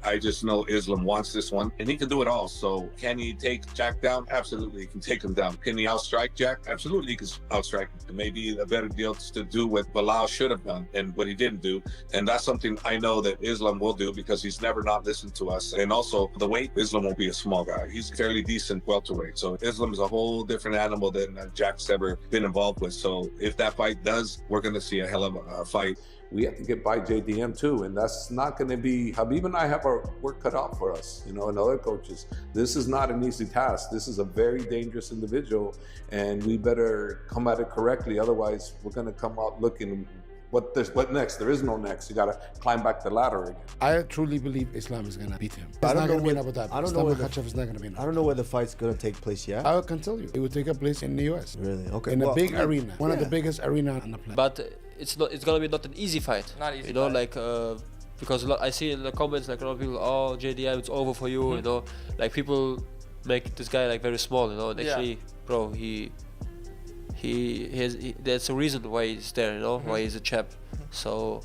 I just know Islam wants this one, and he can do it all. So can he take Jack down? Absolutely, he can take him down. Can he outstrike Jack? Absolutely, he can outstrike him. Maybe a better deal to do what Bilal should have done and what he didn't do. And that's something I know that Islam will do because he's never not listened to us. And also the weight, Islam won't be a small guy. He's fairly decent welterweight. So Islam is a whole different animal than Jack's ever been involved with. So if that fight does, we're going to see a hell of a fight. We have to get by JDM too, and that's not going to be, Habib and I have our work cut out for us, you know, and other coaches. This is not an easy task. This is a very dangerous individual, and we better come at it correctly. Otherwise, we're going to come out looking, what next? There is no next. You got to climb back the ladder again. I truly believe Islam is going to beat him. It's not going to be in Abu Dhabi. I don't know where Makhachev is not going to be in Abu Dhabi. I don't know where the fight's going to take place yet. I can tell you, it will take place in the US. Really? Okay. In a big arena, one of the biggest arena on the planet. But it's gonna be not an easy fight. Not easy. You know, fight. like because I see in the comments like a lot of people, oh JDM, it's over for you. You know, like people make this guy like very small. You know, and actually, bro, there's a reason why he's there. You know, why he's a champ. So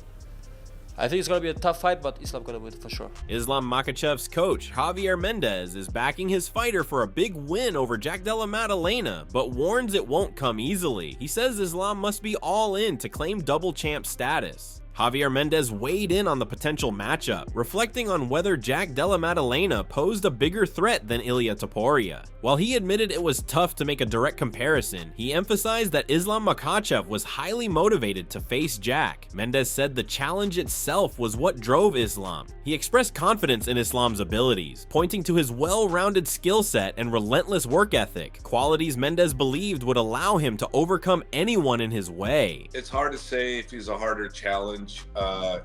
I think it's going to be a tough fight, but Islam going to win for sure. Islam Makhachev's coach, Javier Mendez, is backing his fighter for a big win over Jack Della Maddalena, but warns it won't come easily. He says Islam must be all in to claim double champ status. Javier Mendez weighed in on the potential matchup, reflecting on whether Jack Della Maddalena posed a bigger threat than Ilia Topuria. While he admitted it was tough to make a direct comparison, he emphasized that Islam Makhachev was highly motivated to face Jack. Mendez said the challenge itself was what drove Islam. He expressed confidence in Islam's abilities, pointing to his well-rounded skill set and relentless work ethic, qualities Mendez believed would allow him to overcome anyone in his way. It's hard to say if he's a harder challenge.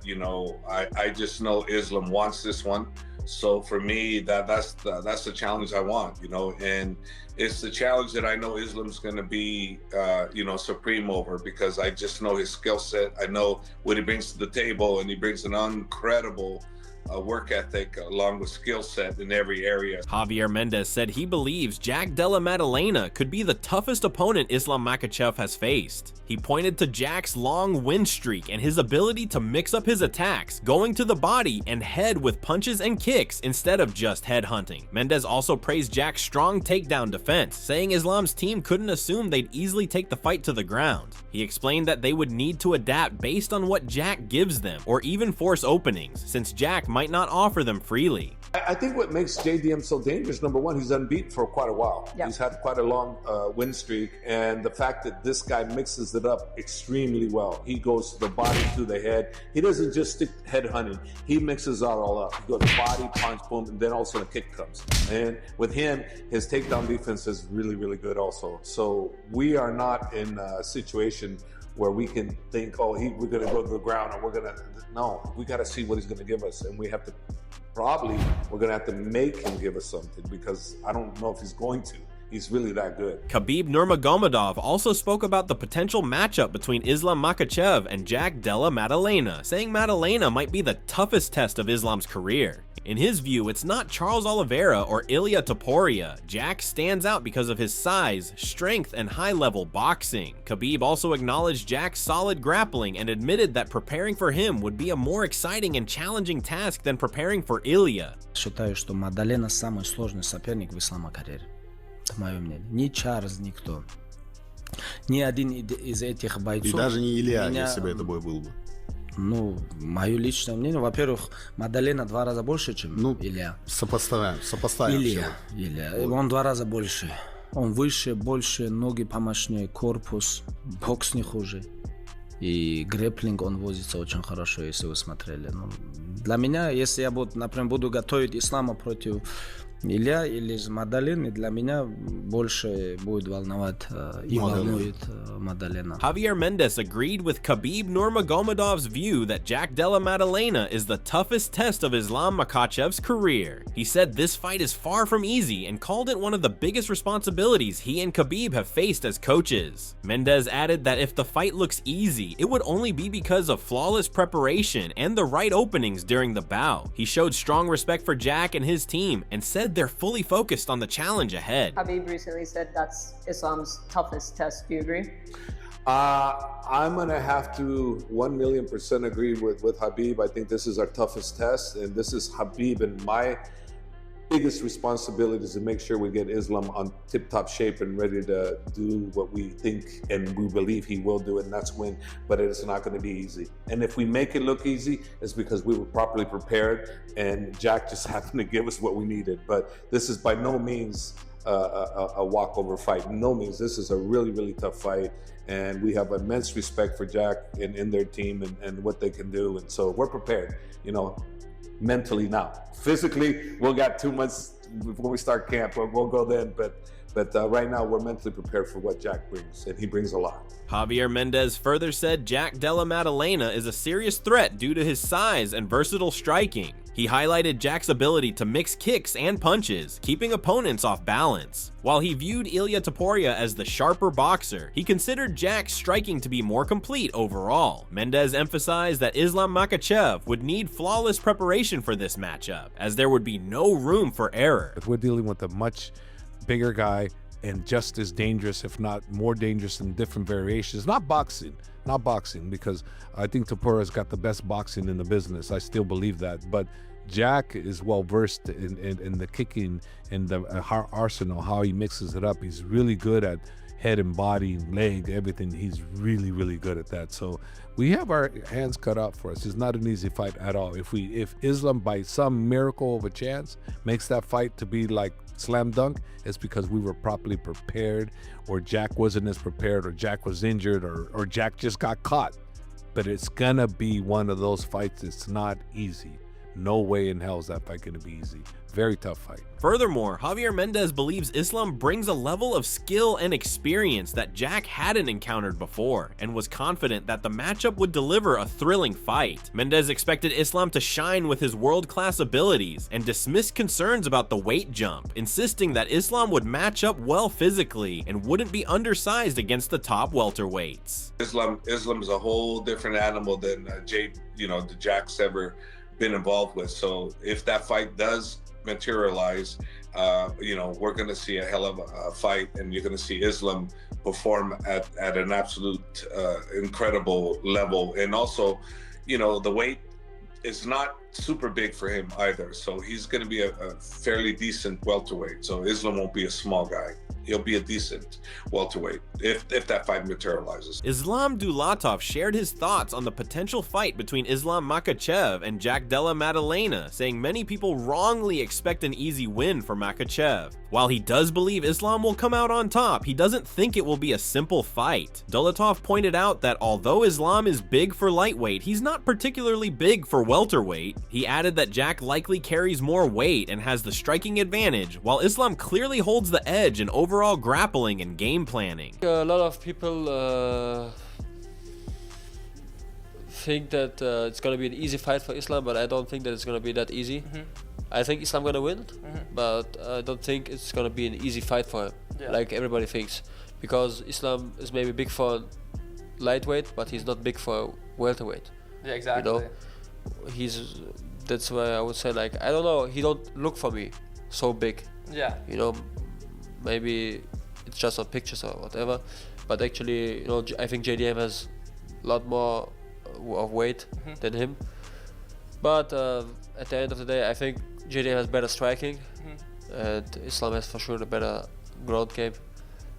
You know, I just know Islam wants this one. So for me, that's the challenge I want, you know, and it's the challenge that I know Islam's going to be, you know, supreme over, because I just know his skill set. I know what he brings to the table, and he brings an incredible work ethic along with skill set in every area. Javier Mendez said he believes Jack Della Maddalena could be the toughest opponent Islam Makhachev has faced. He pointed to Jack's long win streak and his ability to mix up his attacks, going to the body and head with punches and kicks instead of just head hunting. Mendez also praised Jack's strong takedown defense, saying Islam's team couldn't assume they'd easily take the fight to the ground. He explained that they would need to adapt based on what Jack gives them, or even force openings, since Jack might not offer them freely. I think what makes JDM so dangerous, number one, he's unbeaten for quite a while. Yep. He's had quite a long win streak, and the fact that this guy mixes it up extremely well. He goes to the body, to the head. He doesn't just stick head hunting. He mixes it all up. He goes body, punch, boom, and then also the kick comes. And with him, his takedown defense is really, really good also. So we are not in a situation where we can think, oh, we're going to go to the ground and we're going to, no, we got to see what he's going to give us. And we have to, we're going to have to make him give us something, because I don't know if he's going to. He's really that good. Khabib Nurmagomedov also spoke about the potential matchup between Islam Makhachev and Jack Della Maddalena, saying Maddalena might be the toughest test of Islam's career. In his view, it's not Charles Oliveira or Ilia Topuria. Jack stands out because of his size, strength, and high-level boxing. Khabib also acknowledged Jack's solid grappling and admitted that preparing for him would be a more exciting and challenging task than preparing for Ilia. Считаю, что Мадалена самый сложный соперник в ислама карьере. Это мое мнение. Ни Чарльз, никто. Ни один из этих бойцов. И даже не Илья, если бы это бой был бы. Ну, мое личное мнение, во-первых, Мадалена 2 раза больше, чем Илья. Сопоставим. Илья. Он 2 раза больше. Он выше, больше, ноги помощнее, корпус, бокс не хуже. И грэпплинг он возится очень хорошо, если вы смотрели. Ну, для меня, если я например, буду готовить Ислама против Илья или Маддалены, для меня больше будет волновать и волнует Maddalena. Javier Mendez agreed with Khabib Nurmagomedov's view that Jack Della Maddalena is the toughest test of Islam Makhachev's career. He said this fight is far from easy and called it one of the biggest responsibilities he and Khabib have faced as coaches. Mendez added that if the fight looks easy, it would only be because of flawless preparation and the right openings during the bout. He showed strong respect for Jack and his team and said they're fully focused on the challenge ahead. Habib recently said that's Islam's toughest test. Do you agree? I'm going to have to 1,000,000% agree with Habib. I think this is our toughest test, and this is Habib and my biggest responsibility is to make sure we get Islam on tip-top shape and ready to do what we think and we believe he will do, and that's win. But it's not going to be easy. And if we make it look easy, it's because we were properly prepared, and Jack just happened to give us what we needed. But this is by no means a walkover fight. No means. This is a really, really tough fight, and we have immense respect for Jack and their team and what they can do. And so we're prepared, mentally now. Physically, we'll got 2 months before we start camp. We'll go then, but right now we're mentally prepared for what Jack brings, and he brings a lot. Javier Mendez further said Jack Della Maddalena is a serious threat due to his size and versatile striking. He highlighted Jack's ability to mix kicks and punches, keeping opponents off balance. While he viewed Ilia Topuria as the sharper boxer, he considered Jack's striking to be more complete overall. Mendez emphasized that Islam Makhachev would need flawless preparation for this matchup, as there would be no room for error. We're dealing with a much bigger guy and just as dangerous, if not more dangerous in different variations. Not boxing, because I think Topuria's got the best boxing in the business. I still believe that, but Jack is well versed in the kicking and the arsenal, how he mixes it up. He's really good at head and body, leg, everything. He's really, really good at that. So we have our hands cut out for us. It's not an easy fight at all. If Islam, by some miracle of a chance, makes that fight to be like slam dunk, it's because we were properly prepared, or Jack wasn't as prepared, or Jack was injured, or Jack just got caught. But it's gonna be one of those fights. It's not easy. No way in hell is that fight gonna be easy. Very tough fight. Furthermore, Javier Mendez believes Islam brings a level of skill and experience that Jack hadn't encountered before, and was confident that the matchup would deliver a thrilling fight. Mendez expected Islam to shine with his world-class abilities, and dismissed concerns about the weight jump, insisting that Islam would match up well physically and wouldn't be undersized against the top welterweights. Islam is a whole different animal than the Jack's ever been involved with. So if that fight does materialize, we're going to see a hell of a fight, and you're going to see Islam perform at an absolute incredible level. And also, the weight is not super big for him either. So he's going to be a fairly decent welterweight. So Islam won't be a small guy. He'll be a decent welterweight if that fight materializes. Islam Dulatov shared his thoughts on the potential fight between Islam Makhachev and Jack Della Maddalena, saying many people wrongly expect an easy win for Makhachev. While he does believe Islam will come out on top, he doesn't think it will be a simple fight. Dulatov pointed out that although Islam is big for lightweight, he's not particularly big for welterweight. He added that Jack likely carries more weight and has the striking advantage, while Islam clearly holds the edge in overall grappling and game planning. A lot of people think that it's going to be an easy fight for Islam, but I don't think that it's going to be that easy. I think Islam going to win, but I don't think it's going to be an easy fight for him, like everybody thinks. Because Islam is maybe big for lightweight, but he's not big for welterweight. Yeah, exactly. That's why I would say, like, I don't know, he don't look for me so big. Yeah. Maybe it's just on pictures or whatever, but actually, I think JDM has a lot more of weight than him. But at the end of the day, I think JDM has better striking, and Islam has for sure the better ground game.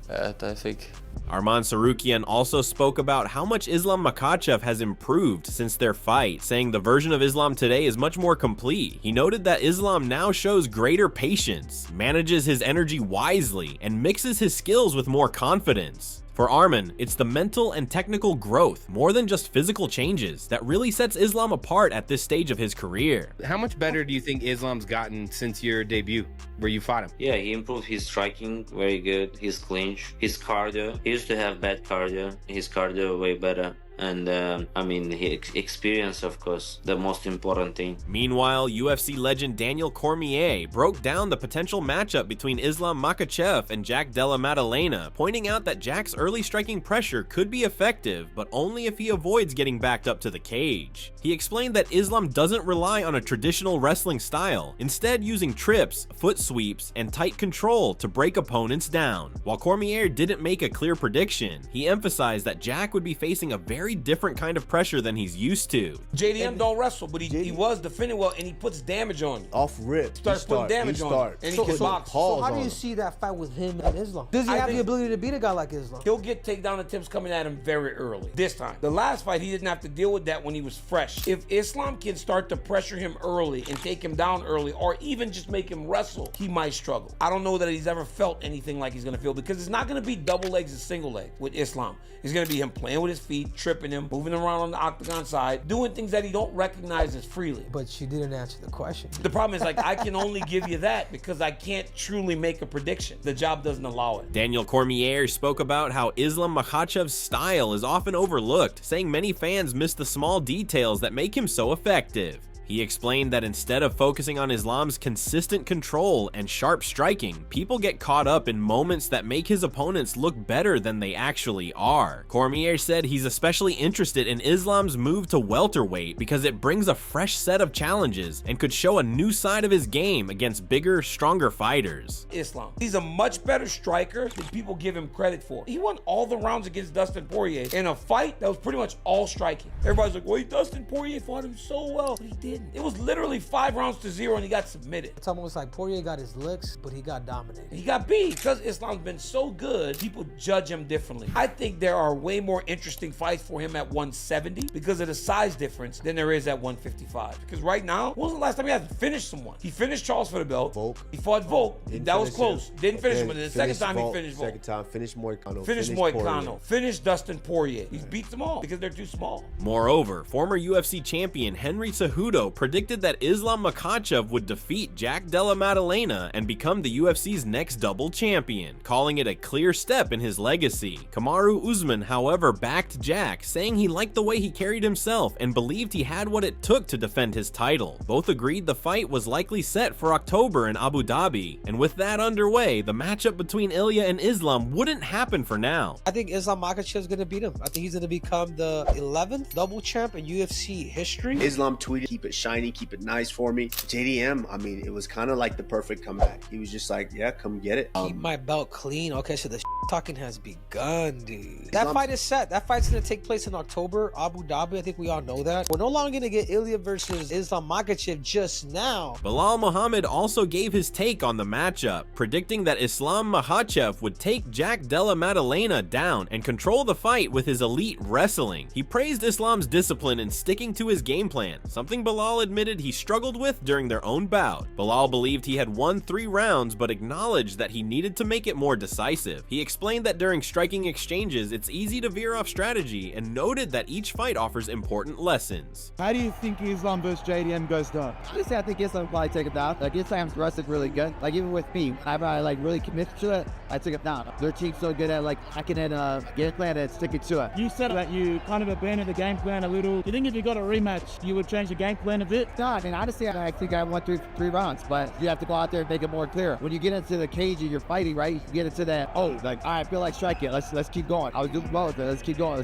And I think Arman Sarukian also spoke about how much Islam Makhachev has improved since their fight, saying the version of Islam today is much more complete. He noted that Islam now shows greater patience, manages his energy wisely, and mixes his skills with more confidence. For Arman, it's the mental and technical growth, more than just physical changes, that really sets Islam apart at this stage of his career. How much better do you think Islam's gotten since your debut, where you fought him? Yeah, he improved his striking, very good, his clinch, his cardio. He used to have bad cardio, his cardio way better. And I mean, experience, of course, the most important thing. Meanwhile, UFC legend Daniel Cormier broke down the potential matchup between Islam Makhachev and Jack Della Maddalena, pointing out that Jack's early striking pressure could be effective, but only if he avoids getting backed up to the cage. He explained that Islam doesn't rely on a traditional wrestling style, instead using trips, foot sweeps, and tight control to break opponents down. While Cormier didn't make a clear prediction, he emphasized that Jack would be facing a very different kind of pressure than he's used to. JDM don't wrestle, but he was defending well, and he puts damage on you. Off rip. Starts putting damage on you, and he can box. So how do you see that fight with him and Islam? Does he have the ability to beat a guy like Islam? He'll get takedown attempts coming at him very early. This time. The last fight, he didn't have to deal with that when he was fresh. If Islam can start to pressure him early and take him down early, or even just make him wrestle, he might struggle. I don't know that he's ever felt anything like he's gonna feel, because it's not gonna be double legs and single leg with Islam. It's gonna be him playing with his feet, tripping him, moving around on the octagon side, doing things that he don't recognize as freely. But you didn't answer the question. The problem is, like, I can only give you that because I can't truly make a prediction. The job doesn't allow it. Daniel Cormier spoke about how Islam Makhachev's style is often overlooked, saying many fans miss the small details that make him so effective. He explained that instead of focusing on Islam's consistent control and sharp striking, people get caught up in moments that make his opponents look better than they actually are. Cormier said he's especially interested in Islam's move to welterweight because it brings a fresh set of challenges and could show a new side of his game against bigger, stronger fighters. Islam, he's a much better striker than people give him credit for. He won all the rounds against Dustin Poirier in a fight that was pretty much all striking. Everybody's like, well, Dustin Poirier fought him so well, but he didn't. It was literally 5 rounds to 0 and he got submitted. It's almost like Poirier got his licks, but he got dominated. He got beat. Because Islam's been so good, people judge him differently. I think there are way more interesting fights for him at 170 because of the size difference than there is at 155. Because right now, when was the last time he had to finish someone? He finished Charles for the belt. Volk. He fought Volk. That was close. Didn't finish him. And the second time he finished Volk. Second time, finished Moicano. Finished Moicano. Finished Dustin Poirier. He beats them all because they're too small. Moreover, former UFC champion Henry Cejudo predicted that Islam Makhachev would defeat Jack Della Maddalena and become the UFC's next double champion, calling it a clear step in his legacy. Kamaru Usman, however, backed Jack, saying he liked the way he carried himself and believed he had what it took to defend his title. Both agreed the fight was likely set for October in Abu Dhabi, and with that underway, the matchup between Ilya and Islam wouldn't happen for now. I think Islam Makhachev is going to beat him. I think he's going to become the 11th double champ in UFC history. Islam tweeted, keep it shiny, keep it nice for me. JDM, I mean, it was kind of like the perfect comeback. He was just like, yeah, come get it. Keep my belt clean. Okay, so the talking has begun, dude. That fight is set. That fight's going to take place in October, Abu Dhabi. I think we all know that. We're no longer going to get Ilya versus Islam Makhachev just now. Bilal Muhammad also gave his take on the matchup, predicting that Islam Makhachev would take Jack Della Maddalena down and control the fight with his elite wrestling. He praised Islam's discipline in sticking to his game plan, something Bilal admitted he struggled with during their own bout. Bilal believed he had won 3 rounds, but acknowledged that he needed to make it more decisive. He explained that during striking exchanges, it's easy to veer off strategy, and noted that each fight offers important lessons. How do you think Islam versus JDM goes down? Honestly, I think Islam will probably take it down. Like, Islam's wrestling really good. Like, even with me, I like really commit to it, I took it down. Their team's so good at like hacking in a game plan and sticking to it. You said that you kind of abandoned the game plan a little. You think if you got a rematch, you would change the game plan a bit? No, I mean, honestly, I think I won three rounds, but you have to go out there and make it more clear. When you get into the cage and you're fighting, right, you get into that, oh, like, all right, I feel like striking. Let's keep going. I was doing well with it. Let's keep going.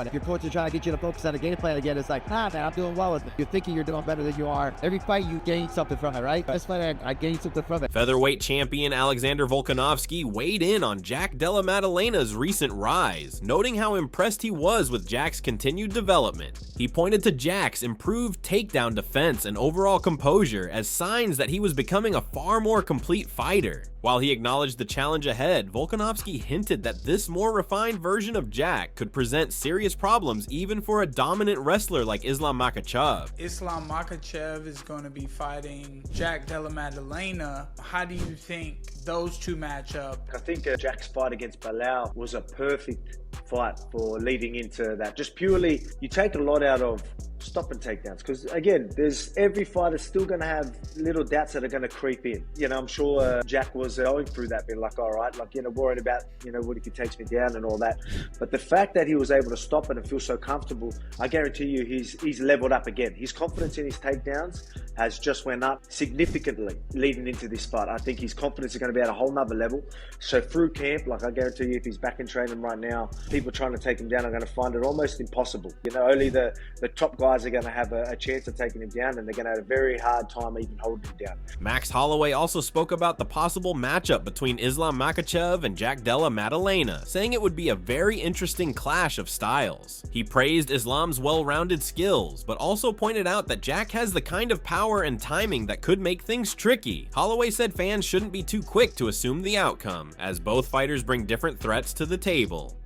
If your coach is trying to get you to focus on the game plan again, it's like, nah, man, I'm doing well with it. You're thinking you're doing better than you are. Every fight, you gain something from it, right? This fight, I gained something from it. Featherweight champion Alexander Volkanovski weighed in on Jack Della Maddalena's recent rise, noting how impressed he was with Jack's continued development. He pointed to Jack's improved takedown defense and overall composure as signs that he was becoming a far more complete fighter. While he acknowledged the challenge ahead, Volkanovski hinted that this more refined version of Jack could present serious problems even for a dominant wrestler like Islam Makhachev. Islam Makhachev is going to be fighting Jack Della Maddalena. How do you think those two match up? I think Jack's fight against Bilal was a perfect fight for leading into that. Just purely, you take a lot out of stopping takedowns. Because again, every fighter's still going to have little doubts that are going to creep in. You know, I'm sure Jack was going through that, being like, all right, like, you know, worried about, you know, what if he takes me down and all that. But the fact that he was able to stop it and feel so comfortable, I guarantee you he's leveled up again. His confidence in his takedowns has just went up significantly leading into this fight. I think his confidence is going to be at a whole nother level. So through camp, like, I guarantee you if he's back in training right now, people trying to take him down are going to find it almost impossible. You know, only the top guys are going to have a chance of taking him down, and they're going to have a very hard time even holding him down. Max Holloway also spoke about the possible matchup between Islam Makhachev and Jack Della Maddalena, saying it would be a very interesting clash of styles. He praised Islam's well-rounded skills, but also pointed out that Jack has the kind of power and timing that could make things tricky. Holloway said fans shouldn't be too quick to assume the outcome, as both fighters bring different threats to the table.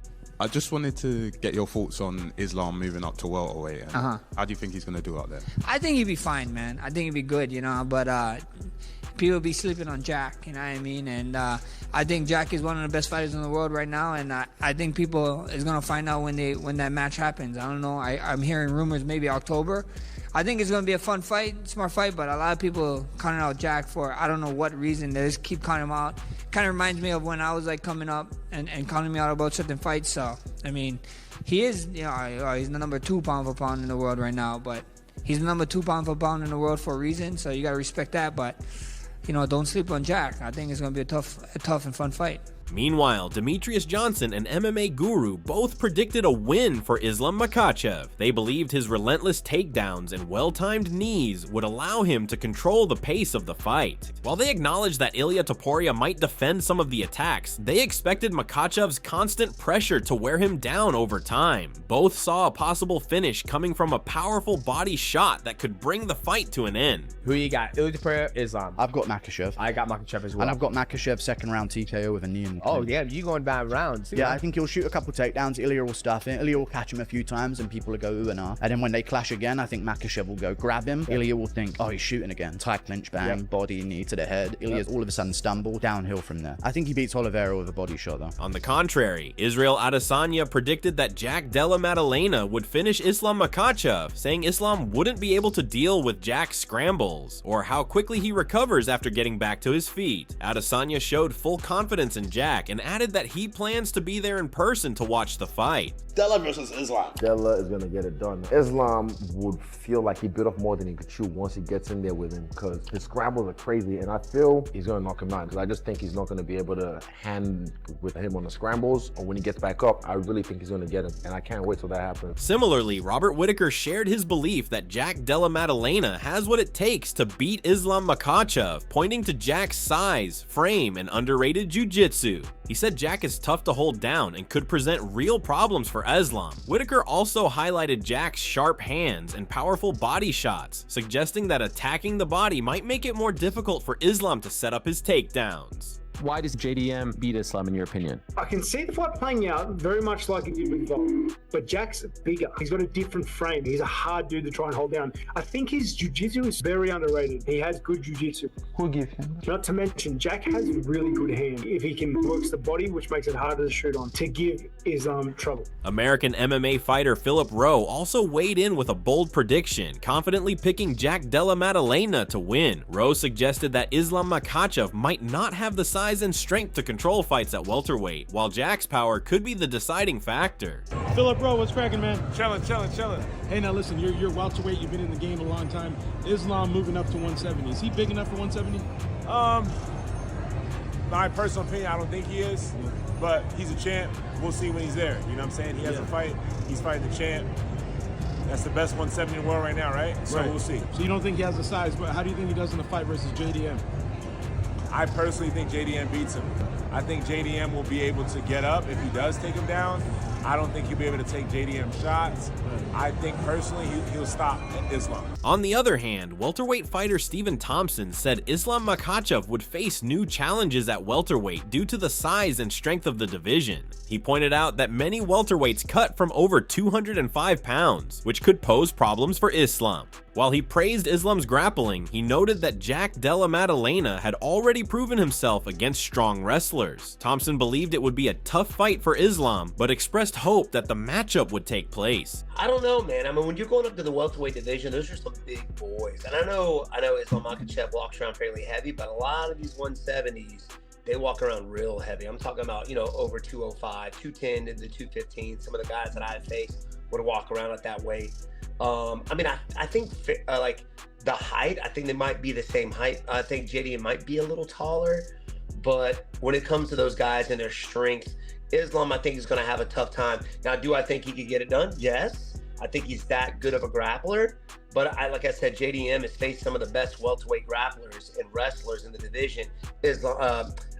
I just wanted to get your thoughts on Islam moving up to welterweight. How do you think he's going to do out there? I think he'd be fine, man. I think he'd be good, you know, but people be sleeping on Jack, you know what I mean? And I think Jack is one of the best fighters in the world right now, and I think people is going to find out when that match happens. I don't know. I'm hearing rumors maybe October. I think it's going to be a fun fight, smart fight, but a lot of people counting out Jack for I don't know what reason. They just keep counting him out. Kind of reminds me of when I was like coming up and counting me out about certain fights. So, I mean, he is, you know, he's the number 2 pound for pound in the world right now, but he's the number 2 pound for pound in the world for a reason, so you got to respect that. But, you know, don't sleep on Jack. I think it's going to be a tough and fun fight. Meanwhile, Demetrius Johnson and MMA Guru both predicted a win for Islam Makhachev. They believed his relentless takedowns and well-timed knees would allow him to control the pace of the fight. While they acknowledged that Ilia Topuria might defend some of the attacks, they expected Makhachev's constant pressure to wear him down over time. Both saw a possible finish coming from a powerful body shot that could bring the fight to an end. Who you got? Ilia Topuria, Islam? I've got Makhachev. I got Makhachev as well. And I've got Makhachev second round TKO with a knee in. Oh, yeah, you going bad rounds. Yeah, I think he'll shoot a couple takedowns. Ilya will stuff it. Ilya will catch him a few times and people will go ooh and ah. And then when they clash again, I think Makhachev will go grab him. Ilya will think, oh, he's shooting again. Tie clinch, bang, body, knee to the head. Ilya's all of a sudden stumble downhill from there. I think he beats Oliveira with a body shot though. On the contrary, Israel Adesanya predicted that Jack Della Maddalena would finish Islam Makhachev, saying Islam wouldn't be able to deal with Jack's scrambles or how quickly he recovers after getting back to his feet. Adesanya showed full confidence in Jack and added that he plans to be there in person to watch the fight. Della versus Islam. Della is going to get it done. Islam would feel like he bit off more than he could chew once he gets in there with him because his scrambles are crazy, and I feel he's going to knock him out because I just think he's not going to be able to hand with him on the scrambles, or when he gets back up, I really think he's going to get him, and I can't wait till that happens. Similarly, Robert Whittaker shared his belief that Jack Della Maddalena has what it takes to beat Islam Makhachev, pointing to Jack's size, frame, and underrated jiu-jitsu. He said Jack is tough to hold down and could present real problems for Islam. Whittaker also highlighted Jack's sharp hands and powerful body shots, suggesting that attacking the body might make it more difficult for Islam to set up his takedowns. Why does JDM beat Islam in your opinion? I can see the fight playing out very much like it did with Volk, but Jack's bigger. He's got a different frame. He's a hard dude to try and hold down. I think his jiu-jitsu is very underrated. He has good jiu-jitsu. Who give him? Not to mention, Jack has really good hand. If he can works the body, which makes it harder to shoot on, to give Islam trouble. American MMA fighter Philip Rowe also weighed in with a bold prediction, confidently picking Jack Della Maddalena to win. Rowe suggested that Islam Makhachev might not have the size and strength to control fights at welterweight, while Jack's power could be the deciding factor. Philip Rowe, what's cracking, man? Chillin'. Hey, now listen, you're welterweight, you've been in the game a long time. Islam moving up to 170. Is he big enough for 170? My personal opinion, I don't think he is, but he's a champ. We'll see when he's there. You know what I'm saying? He has a fight. He's fighting the champ. That's the best 170 in the world right now, right? So we'll see. So you don't think he has the size, but how do you think he does in a fight versus JDM? I personally think JDM beats him. I think JDM will be able to get up if he does take him down. I don't think he'll be able to take JDM shots. I think personally he'll stop Islam. On the other hand, welterweight fighter Stephen Thompson said Islam Makhachev would face new challenges at welterweight due to the size and strength of the division. He pointed out that many welterweights cut from over 205 pounds, which could pose problems for Islam. While he praised Islam's grappling, he noted that Jack Della Maddalena had already proven himself against strong wrestlers. Thompson believed it would be a tough fight for Islam, but expressed hope that the matchup would take place. I don't know, man. I mean, when you're going up to the welterweight division, those are some big boys. And I know Islam Makhachev walks around fairly heavy, but a lot of these 170s, they walk around real heavy. I'm talking about, over 205, 210 to the 215. Some of the guys that I faced would walk around at that weight. I think like the height, I think they might be the same height. I think JDM might be a little taller, but when it comes to those guys and their strength, Islam, I think, is going to have a tough time. Now, do I think he could get it done? Yes. I think he's that good of a grappler. But like I said, JDM has faced some of the best welterweight grapplers and wrestlers in the division.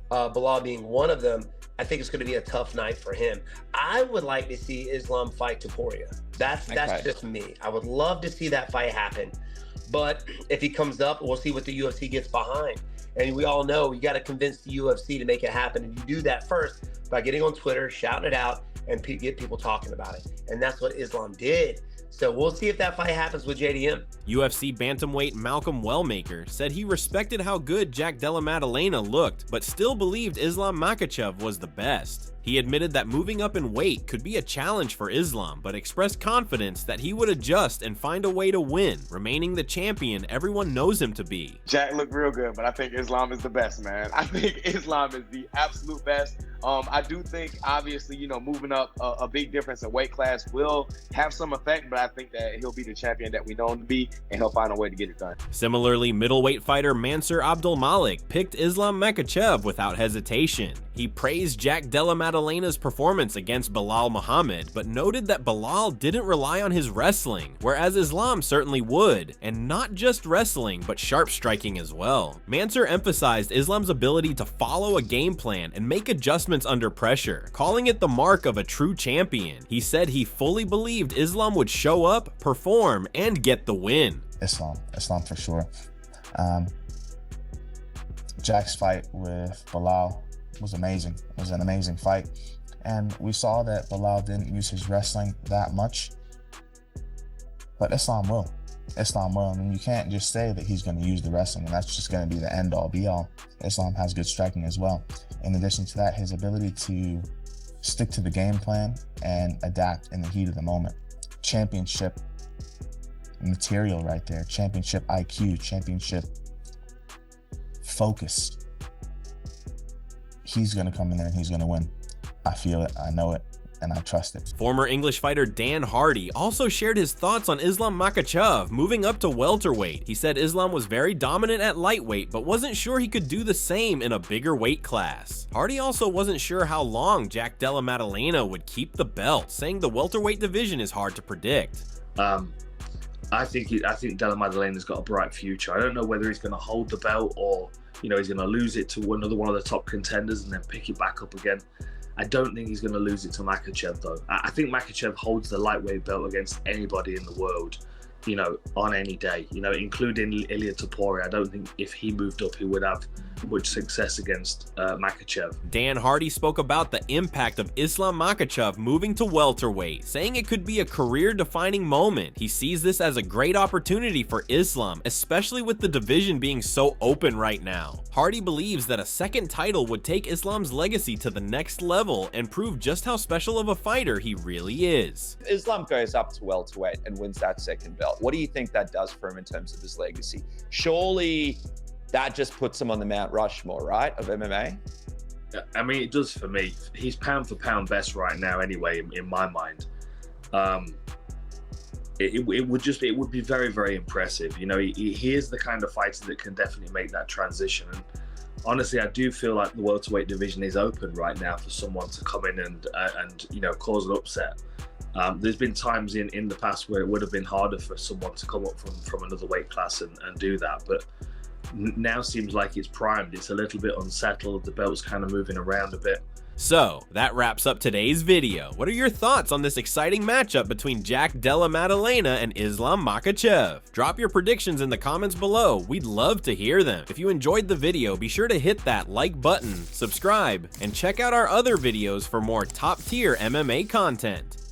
Bilal being one of them. I think it's going to be a tough night for him. I would like to see Islam fight Topuria. That's just me. I would love to see that fight happen. But if he comes up, we'll see what the UFC gets behind. And we all know you got to convince the UFC to make it happen. And you do that first by getting on Twitter, shouting it out, and get people talking about it. And that's what Islam did. So we'll see if that fight happens with JDM. UFC bantamweight Malcolm Wellmaker said he respected how good Jack Della Maddalena looked, but still believed Islam Makhachev was the best. He admitted that moving up in weight could be a challenge for Islam, but expressed confidence that he would adjust and find a way to win, remaining the champion everyone knows him to be. Jack looked real good, but I think Islam is the best, man. I think Islam is the absolute best. I do think, obviously, moving up a big difference in weight class will have some effect, but I think that he'll be the champion that we know him to be, and he'll find a way to get it done. Similarly, middleweight fighter Mansour Abdulmalik picked Islam Makhachev without hesitation. He praised Jack Della Maddalena's performance against Bilal Muhammad, but noted that Bilal didn't rely on his wrestling, whereas Islam certainly would, and not just wrestling, but sharp striking as well. Mansour emphasized Islam's ability to follow a game plan and make adjustments under pressure, calling it the mark of a true champion. He said he fully believed Islam would show up, perform, and get the win. Islam for sure. Jack's fight with Bilal was amazing. It was an amazing fight. And we saw that Bilal didn't use his wrestling that much, but Islam will. I mean, you can't just say that he's going to use the wrestling and that's just going to be the end all be all. Islam has good striking as well. In addition to that, his ability to stick to the game plan and adapt in the heat of the moment. Championship material right there. Championship IQ, championship focus. He's going to come in there and he's going to win. I feel it, I know it, and I trust it. Former English fighter Dan Hardy also shared his thoughts on Islam Makhachev moving up to welterweight. He said Islam was very dominant at lightweight, but wasn't sure he could do the same in a bigger weight class. Hardy also wasn't sure how long Jack Della Maddalena would keep the belt, saying the welterweight division is hard to predict. I think Della Maddalena's got a bright future. I don't know whether he's going to hold the belt or he's going to lose it to another one of the top contenders and then pick it back up again. I don't think he's going to lose it to Makhachev, though. I think Makhachev holds the lightweight belt against anybody in the world, on any day, including Ilia Topuria. I don't think if he moved up, he would have much success against Makhachev. Dan Hardy spoke about the impact of Islam Makhachev moving to welterweight, saying it could be a career-defining moment. He sees this as a great opportunity for Islam, especially with the division being so open right now. Hardy believes that a second title would take Islam's legacy to the next level and prove just how special of a fighter he really is. Islam goes up to welterweight and wins that second belt. What do you think that does for him in terms of his legacy? Surely that just puts him on the Mount Rushmore, right, of MMA? I mean, it does for me. He's pound for pound best right now anyway, in my mind. It would be very, very impressive. He is the kind of fighter that can definitely make that transition. And honestly, I do feel like the welterweight division is open right now for someone to come in and cause an upset. There's been times in the past where it would have been harder for someone to come up from another weight class and do that, but now seems like it's primed. It's a little bit unsettled. The belt's kind of moving around a bit. So, that wraps up today's video. What are your thoughts on this exciting matchup between Jack Della Maddalena and Islam Makhachev? Drop your predictions in the comments below. We'd love to hear them. If you enjoyed the video, be sure to hit that like button, subscribe, and check out our other videos for more top-tier MMA content.